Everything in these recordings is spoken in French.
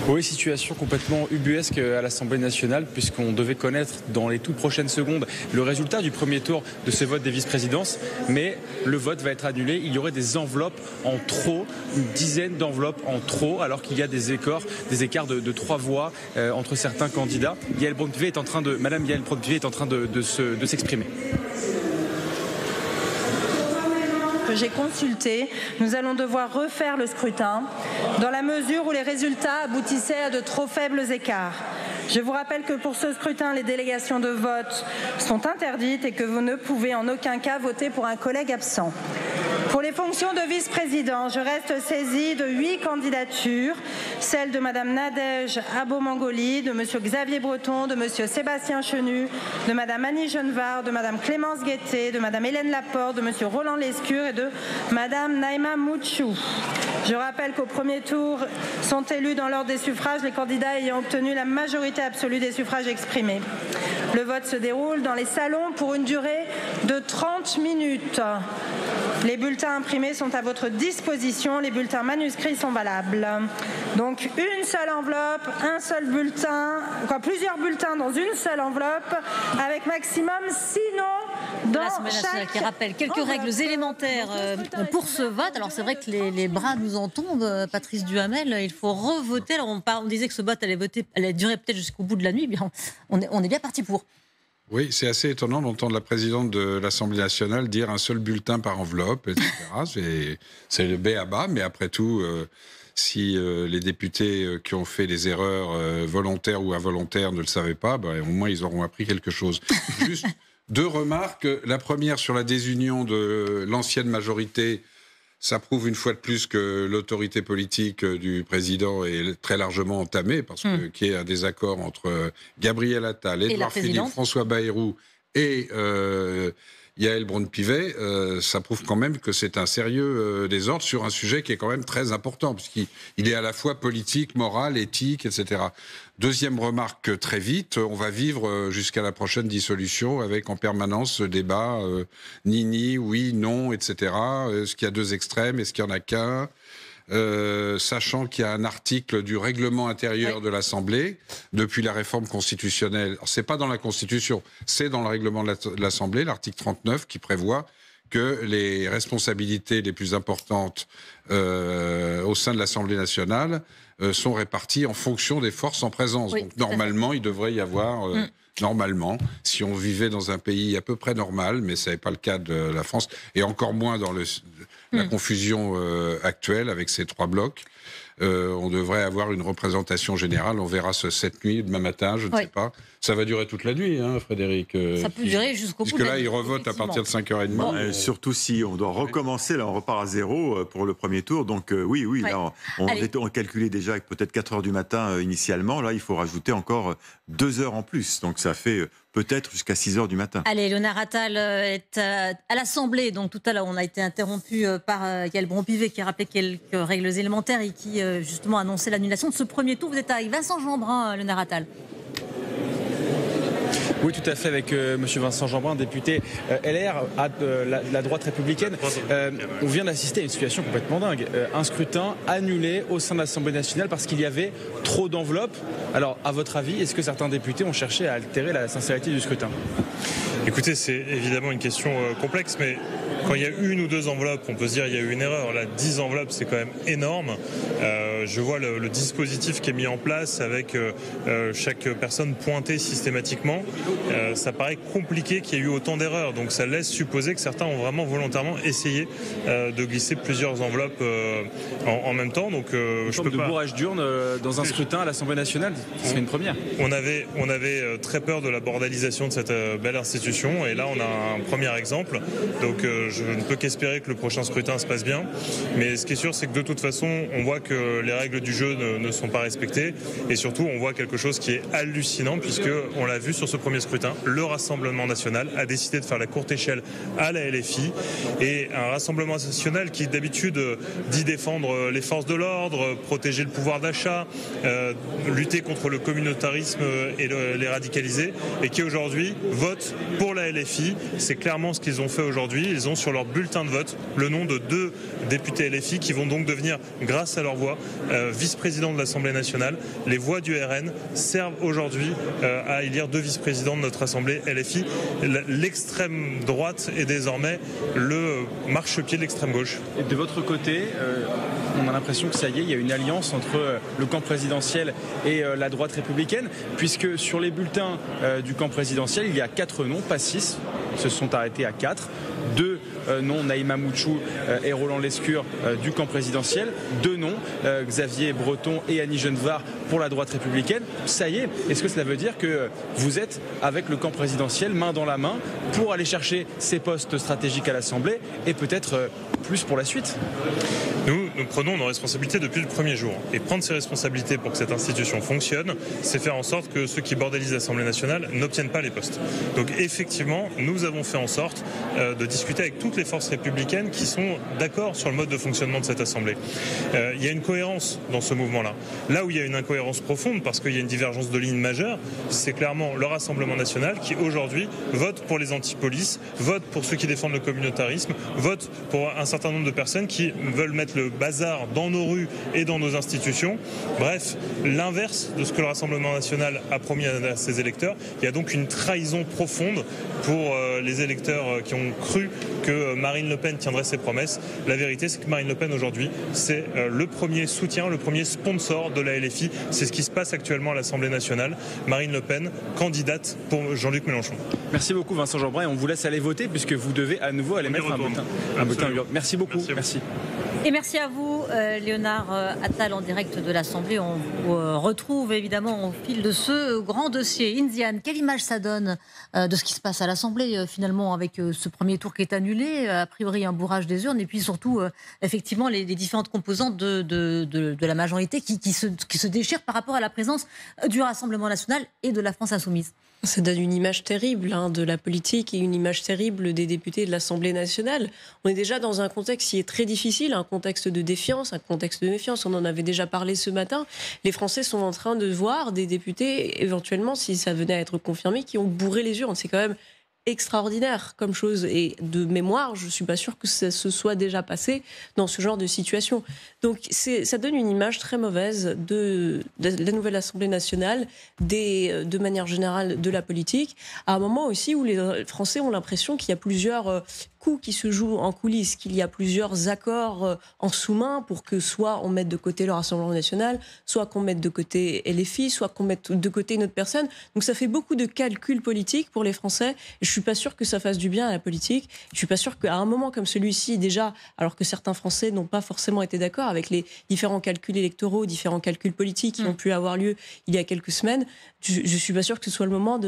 Oui, situation complètement ubuesque à l'Assemblée nationale, puisqu'on devait connaître dans les toutes prochaines secondes le résultat du premier tour de ce vote des vice-présidences, mais le vote va être annulé. Il y aurait des enveloppes en trop, une dizaine d'enveloppes en trop, alors qu'il y a des écarts de 3 voix entre certains candidats. Madame Yaël Braun-Pivet est en train de s'exprimer. Que j'ai consulté, nous allons devoir refaire le scrutin dans la mesure où les résultats aboutissaient à de trop faibles écarts. Je vous rappelle que pour ce scrutin, les délégations de vote sont interdites et que vous ne pouvez en aucun cas voter pour un collègue absent. Pour les fonctions de vice-président, je reste saisie de 8 candidatures, celles de Mme Nadège Abo-Mangoli, de M. Xavier Breton, de M. Sébastien Chenu, de Mme Annie Genevard, de Mme Clémence Guettet, de Mme Hélène Laporte, de M. Roland Lescure et de Mme Naïma Mouchou. Je rappelle qu'au premier tour sont élus dans l'ordre des suffrages les candidats ayant obtenu la majorité absolue des suffrages exprimés. Le vote se déroule dans les salons pour une durée de 30 minutes. Les bulletins imprimés sont à votre disposition, les bulletins manuscrits sont valables. Donc une seule enveloppe, un seul bulletin, plusieurs bulletins dans une seule enveloppe, avec maximum 6 noms dans chaque qui rappelle quelques règles élémentaires pour ce vote. Alors c'est vrai que les bras nous en tombent, Patrice Duhamel, il faut revoter. Alors on disait que ce vote allait durer peut-être jusqu'au bout de la nuit, bien on est bien parti pour. Oui, c'est assez étonnant d'entendre la présidente de l'Assemblée nationale dire un seul bulletin par enveloppe, etc. C'est le b.a.-ba, mais après tout, si les députés qui ont fait des erreurs volontaires ou involontaires ne le savaient pas, au moins ils auront appris quelque chose. Juste 2 remarques. La première sur la désunion de l'ancienne majorité. Ça prouve une fois de plus que l'autorité politique du président est très largement entamée, parce qu'il y a un désaccord entre Gabriel Attal, Édouard Philippe, François Bayrou et Yaël Braun-Pivet. Ça prouve quand même que c'est un sérieux désordre sur un sujet qui est quand même très important, puisqu'il est à la fois politique, moral, éthique, etc. Deuxième remarque très vite, on va vivre jusqu'à la prochaine dissolution avec en permanence ce débat ni, oui, non, etc. Est-ce qu'il y a 2 extrêmes? Est-ce qu'il n'y en a qu'un? Sachant qu'il y a un article du règlement intérieur de l'Assemblée depuis la réforme constitutionnelle. Alors, c'est pas dans la Constitution, c'est dans le règlement de l'Assemblée, l'article 39, qui prévoit que les responsabilités les plus importantes au sein de l'Assemblée nationale sont réparties en fonction des forces en présence. Donc normalement, il devrait y avoir... Normalement, si on vivait dans un pays à peu près normal, mais ce n'est pas le cas de la France, et encore moins dans la confusion actuelle avec ces 3 blocs, on devrait avoir une représentation générale. On verra cette nuit, demain matin, je ne sais pas. Ça va durer toute la nuit, Frédéric. Ça peut durer jusqu'au bout. Puisque là, ils revotent à partir de 5h30. Surtout si on doit recommencer, là on repart à 0 pour le premier tour. Donc oui, là on calculait déjà avec peut-être 4h du matin initialement. Là, il faut rajouter encore 2 heures en plus. Donc ça fait peut-être jusqu'à 6h du matin. Allez, Léonard Attal est à l'Assemblée. Donc tout à l'heure, on a été interrompu par Yaël Braun-Pivet qui a rappelé quelques règles élémentaires et qui justement annonçait l'annulation de ce premier tour. Vous êtes avec Vincent Jeanbrun, Léonard Attal. Oui, tout à fait, avec M. Vincent Jeanbrun, député LR, la droite républicaine. On vient d'assister à une situation complètement dingue. Un scrutin annulé au sein de l'Assemblée nationale parce qu'il y avait trop d'enveloppes. Alors, à votre avis, est-ce que certains députés ont cherché à altérer la sincérité du scrutin? Écoutez, c'est évidemment une question complexe, mais quand il y a 1 ou 2 enveloppes, on peut se dire qu'il y a eu une erreur. Là, 10 enveloppes, c'est quand même énorme. Je vois le dispositif qui est mis en place avec chaque personne pointée systématiquement. Ça paraît compliqué qu'il y ait eu autant d'erreurs. Donc ça laisse supposer que certains ont vraiment volontairement essayé de glisser plusieurs enveloppes en même temps. Donc je peux de pas. bourrage d'urne dans un scrutin à l'Assemblée nationale, c'est une première. On avait très peur de la bordélisation de cette belle institution, et là on a un premier exemple. Donc je ne peux qu'espérer que le prochain scrutin se passe bien. Mais ce qui est sûr, c'est que de toute façon, on voit que les règles du jeu ne sont pas respectées, et surtout on voit quelque chose qui est hallucinant, puisque on l'a vu sur ce premier scrutin, le Rassemblement national a décidé de faire la courte échelle à la LFI, et un Rassemblement national qui d'habitude dit défendre les forces de l'ordre, protéger le pouvoir d'achat, lutter contre le communautarisme et les radicaliser, et qui aujourd'hui vote pour la LFI. C'est clairement ce qu'ils ont fait aujourd'hui. Ils ont sur leur bulletin de vote le nom de 2 députés LFI qui vont donc devenir, grâce à leur voix, vice-président de l'Assemblée nationale. Les voix du RN servent aujourd'hui à élire 2 vice-présidents de notre Assemblée LFI. L'extrême droite est désormais le marchepied de l'extrême gauche. Et de votre côté, on a l'impression que ça y est, il y a une alliance entre le camp présidentiel et la droite républicaine, puisque sur les bulletins du camp présidentiel, il y a 4 noms, pas 6, se sont arrêtés à 4. 2 noms, Naïma Mouchou et Roland Lescure du camp présidentiel. 2 noms, Xavier Breton et Annie Genevard pour la droite républicaine. Ça y est, est-ce que cela veut dire que vous êtes avec le camp présidentiel main dans la main pour aller chercher ces postes stratégiques à l'Assemblée et peut-être plus pour la suite? Nous prenons nos responsabilités depuis le premier jour. Et prendre ces responsabilités pour que cette institution fonctionne, c'est faire en sorte que ceux qui bordélisent l'Assemblée nationale n'obtiennent pas les postes. Donc effectivement, nous avons fait en sorte de discuter avec toutes les forces républicaines qui sont d'accord sur le mode de fonctionnement de cette Assemblée. Il y a une cohérence dans ce mouvement-là. Là où il y a une incohérence profonde, parce qu'il y a une divergence de ligne majeure, c'est clairement le Rassemblement national qui aujourd'hui vote pour les anti-police, vote pour ceux qui défendent le communautarisme, vote pour un certain nombre de personnes qui veulent mettre le bazar dans nos rues et dans nos institutions. Bref, l'inverse de ce que le Rassemblement national a promis à ses électeurs. Il y a donc une trahison profonde pour les électeurs qui ont cru que Marine Le Pen tiendrait ses promesses. La vérité, c'est que Marine Le Pen aujourd'hui, c'est le premier soutien, le premier sponsor de la LFI. C'est ce qui se passe actuellement à l'Assemblée nationale. Marine Le Pen, candidate pour Jean-Luc Mélenchon. Merci beaucoup Vincent Jeanbrun et on vous laisse aller voter puisque vous devez à nouveau aller mettre un bulletin. Merci beaucoup. Merci. Et merci à vous, Léonard Attal, en direct de l'Assemblée. On vous retrouve évidemment au fil de ce grand dossier. Indiane, quelle image ça donne de ce qui se passe à l'Assemblée, finalement, avec ce premier tour qui est annulé, a priori un bourrage des urnes, et puis surtout, effectivement, les différentes composantes de la majorité qui se déchirent par rapport à la présence du Rassemblement national et de la France insoumise. Ça donne une image terrible de la politique et une image terrible des députés de l'Assemblée nationale. On est déjà dans un contexte qui est très difficile, un contexte de défiance, un contexte de méfiance. On en avait déjà parlé ce matin. Les Français sont en train de voir des députés, éventuellement, si ça venait à être confirmé, qui ont bourré les urnes. C'est quand même extraordinaire comme chose, et de mémoire, je ne suis pas sûre que ça se soit déjà passé dans ce genre de situation. Donc ça donne une image très mauvaise de la nouvelle Assemblée nationale, de manière générale de la politique, à un moment aussi où les Français ont l'impression qu'il y a plusieurs coups qui se jouent en coulisses, qu'il y a plusieurs accords en sous-main pour que soit on mette de côté le Rassemblement national, soit qu'on mette de côté LFI, soit qu'on mette de côté une autre personne. Donc ça fait beaucoup de calculs politiques pour les Français. Je suis pas sûre que ça fasse du bien à la politique. Je suis pas sûre qu'à un moment comme celui-ci, déjà, alors que certains Français n'ont pas forcément été d'accord avec les différents calculs électoraux, différents calculs politiques qui ont pu avoir lieu il y a quelques semaines, je suis pas sûre que ce soit le moment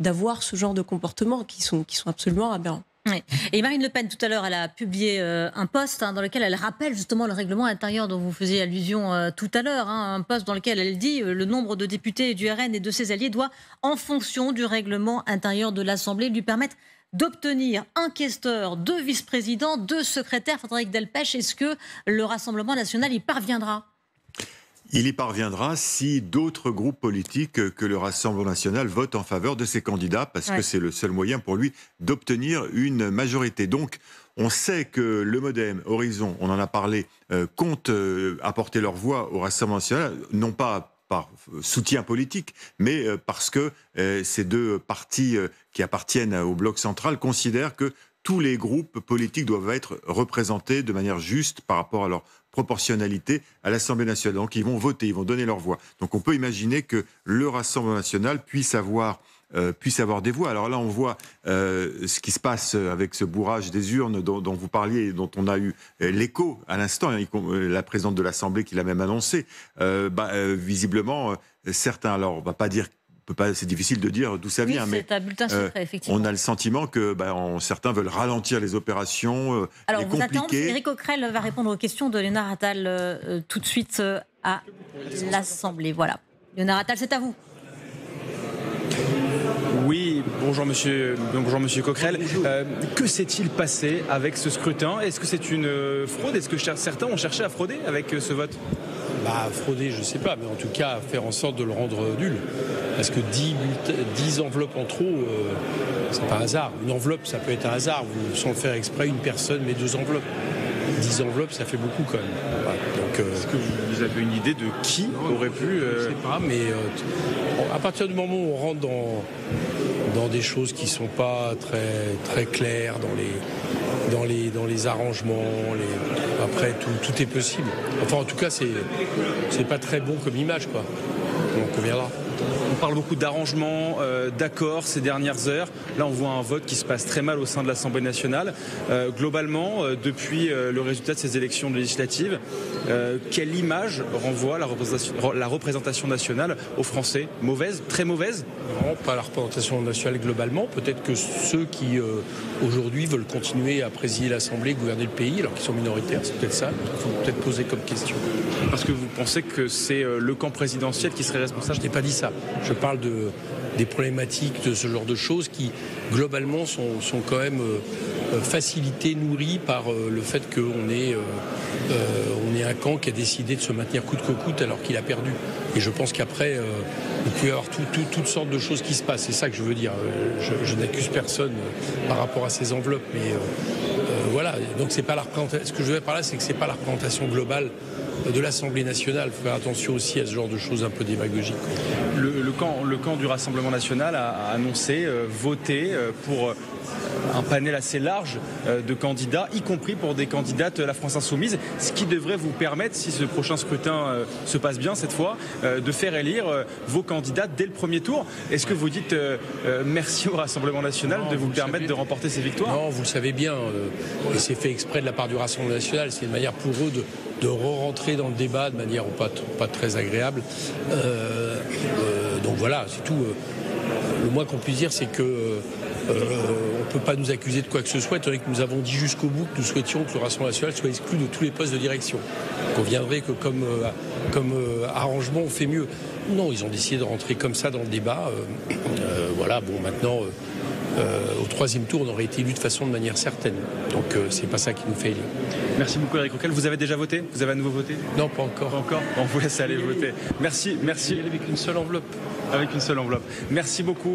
d'avoir ce genre de comportements qui sont absolument aberrants. Oui. Et Marine Le Pen, tout à l'heure, elle a publié un post dans lequel elle rappelle justement le règlement intérieur dont vous faisiez allusion tout à l'heure. Un post dans lequel elle dit le nombre de députés du RN et de ses alliés doit, en fonction du règlement intérieur de l'Assemblée, lui permettre d'obtenir un questeur, 2 vice-présidents, 2 secrétaires. Frédéric Delpech, est-ce que le Rassemblement national y parviendra ? Il y parviendra si d'autres groupes politiques que le Rassemblement national votent en faveur de ses candidats, parce que c'est le seul moyen pour lui d'obtenir une majorité. Donc, on sait que le MoDem, Horizon, on en a parlé, compte apporter leur voix au Rassemblement national, non pas par soutien politique, mais parce que ces 2 partis qui appartiennent au bloc central considèrent que tous les groupes politiques doivent être représentés de manière juste par rapport à leur proportionnalité à l'Assemblée nationale. Donc ils vont voter, ils vont donner leur voix. Donc on peut imaginer que le Rassemblement national puisse avoir des voix. Alors là, on voit ce qui se passe avec ce bourrage des urnes dont vous parliez et dont on a eu l'écho à l'instant, la présidente de l'Assemblée qui l'a même annoncé. Visiblement, certains, alors on ne va pas dire, c'est difficile de dire d'où ça vient, mais c'est un bulletin secret, effectivement. On a le sentiment que certains veulent ralentir les opérations, alors, les compliquer. Éric Coquerel va répondre aux questions de Léonard Attal tout de suite à l'Assemblée. Voilà. Léonard Attal, c'est à vous. Oui, bonjour monsieur Coquerel. Que s'est-il passé avec ce scrutin ? Est-ce que c'est une fraude ? Est-ce que certains ont cherché à frauder avec ce vote ? Frauder, je ne sais pas, mais en tout cas, faire en sorte de le rendre nul. Parce que 10 enveloppes en trop, c'est pas un hasard. Une enveloppe, ça peut être un hasard. Sans le faire exprès, une personne met 2 enveloppes. 10 enveloppes, ça fait beaucoup quand même. Voilà. Donc, est-ce que vous avez une idée de qui aurait pu... Je ne sais pas, mais à partir du moment où on rentre dans des choses qui ne sont pas très claires, dans les arrangements, après tout est possible. Enfin, en tout cas, c'est pas très bon comme image, quoi. Donc on verra. On parle beaucoup d'arrangements, d'accords ces dernières heures. Là, on voit un vote qui se passe très mal au sein de l'Assemblée nationale. Globalement, depuis le résultat de ces élections législatives, quelle image renvoie la représentation nationale aux Français? Mauvaise? Très mauvaise? Non, pas la représentation nationale globalement. Peut-être que ceux qui, aujourd'hui, veulent continuer à présider l'Assemblée, gouverner le pays, alors qu'ils sont minoritaires, c'est peut-être ça qu'il faut peut-être poser comme question. Parce que vous pensez que c'est le camp présidentiel qui serait responsable? Je n'ai pas dit ça. Je parle des problématiques de ce genre de choses qui, globalement, sont quand même facilitées, nourries par le fait qu'on est un camp qui a décidé de se maintenir coûte que coûte alors qu'il a perdu. Et je pense qu'après, il peut y avoir toutes sortes de choses qui se passent. C'est ça que je veux dire. Je n'accuse personne par rapport à ces enveloppes, mais voilà. Donc c'est pas la représentation. Ce que je veux dire par là, c'est que c'est pas la représentation globale de l'Assemblée nationale. Il faut faire attention aussi à ce genre de choses un peu démagogiques. Le camp du Rassemblement national a annoncé voter pour un panel assez large de candidats, y compris pour des candidates La France Insoumise, ce qui devrait vous permettre, si ce prochain scrutin se passe bien cette fois, de faire élire vos candidates dès le premier tour. Est-ce que vous dites merci au Rassemblement national de vous permettre de remporter ces victoires? Non, vous le savez bien, et c'est fait exprès de la part du Rassemblement national, c'est une manière pour eux de re-rentrer dans le débat de manière pas très agréable. Donc voilà, c'est tout. Le moins qu'on puisse dire, c'est que on ne peut pas nous accuser de quoi que ce soit, étant donné que nous avons dit jusqu'au bout que nous souhaitions que le Rassemblement national soit exclu de tous les postes de direction. Qu'on viendrait que comme arrangement, on fait mieux. Non, ils ont décidé de rentrer comme ça dans le débat. Voilà, bon, maintenant, au troisième tour, on aurait été élu de manière certaine. Donc, c'est pas ça qui nous fait élire. Merci beaucoup, Éric Coquerel. Vous avez déjà voté? Vous avez à nouveau voté? Non, pas encore. Pas encore? On vous laisse aller voter. Merci. Avec une seule enveloppe. Avec une seule enveloppe. Merci beaucoup.